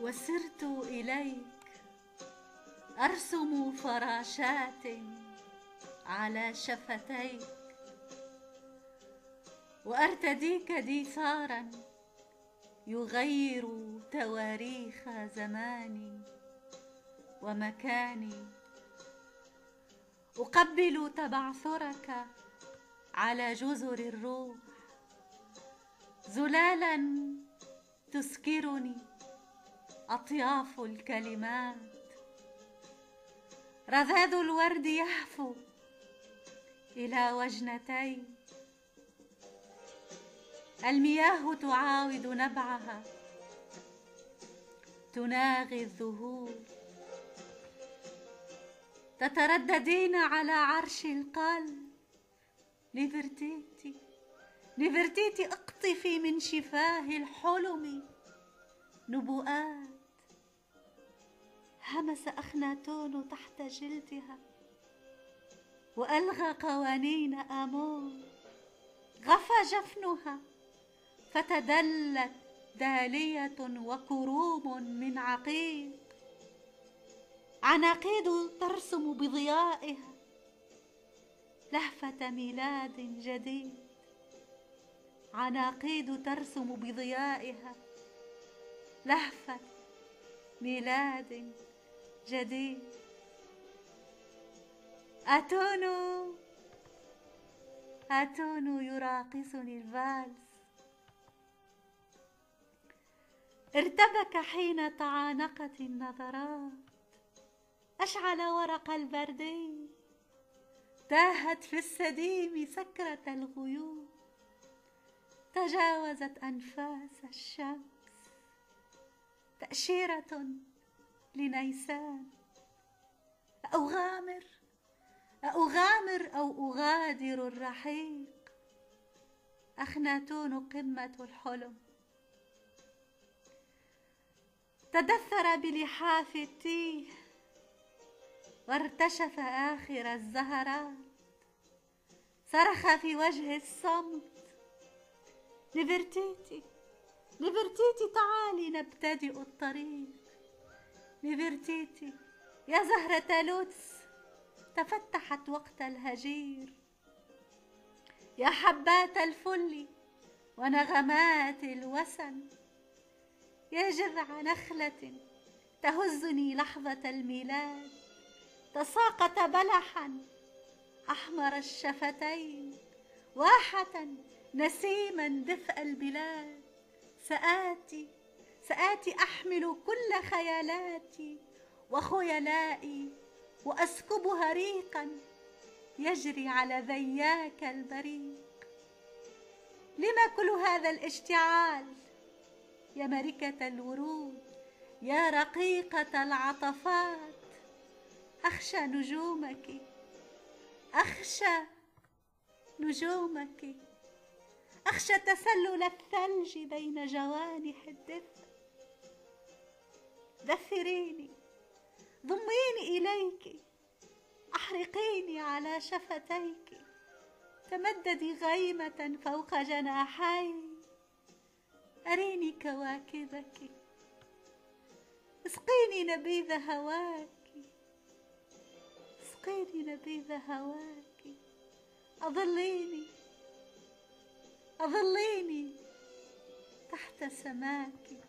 وسرت إليك أرسم فراشات على شفتيك، وأرتديك ديثارا يغير تواريخ زماني ومكاني. أقبل تبعثرك على جزر الروح، زلالا تسكرني أطياف الكلمات. رذاذ الورد يهفو إلى وجنتي، المياه تعاود نبعها، تناغي الزهور. تترددين على عرش القلب. نفرتيتي نفرتيتي، اقطفي من شفاه الحلم نبوءات. همس أخناتون تحت جلدها وألغى قوانين آمون. غفى جفنها فتدلت دالية وكروم من عقيق. عناقيد ترسم بضيائها لهفة ميلاد جديد. عناقيد ترسم بضيائها لهفة ميلاد جديد. أتون يراقصني الفالس. ارتبك حين تعانقت النظرات، أشعل ورق البردين، تاهت في السديم سكرة الغيوم، تجاوزت أنفاس الشمس، تأشيرة لنيسان. أغامر أو أغادر الرحيق. أخناتون قمة الحلم. تدثر بلحاف التيه وارتشف آخر الزهرات. صرخ في وجه الصمت: نفرتيتي تعالي نبتدئ الطريق. نفرتيتي يا زهرة لوتس، تفتحت وقت الهجير. يا حبات الفل ونغمات الوسن، يا جذع نخلة تهزني لحظة الميلاد. تساقط بلحا أحمر الشفتين، واحة نسيما دفء البلاد. سآتي أحمل كل خيالاتي وخيلائي وأسكبها ريقا يجري على ذياك البريق. لما كل هذا الاشتعال يا ملكة الورود، يا رقيقة العطفات؟ أخشى نجومك، أخشى تسلل الثلج بين جوانح الدفء. دثريني، ضميني إليك، أحرقيني على شفتيك. تمددي غيمة فوق جناحي، أريني كواكبك. اسقيني نبيذ هواك، اسقيني نبيذ هواك. أظليني تحت سماك.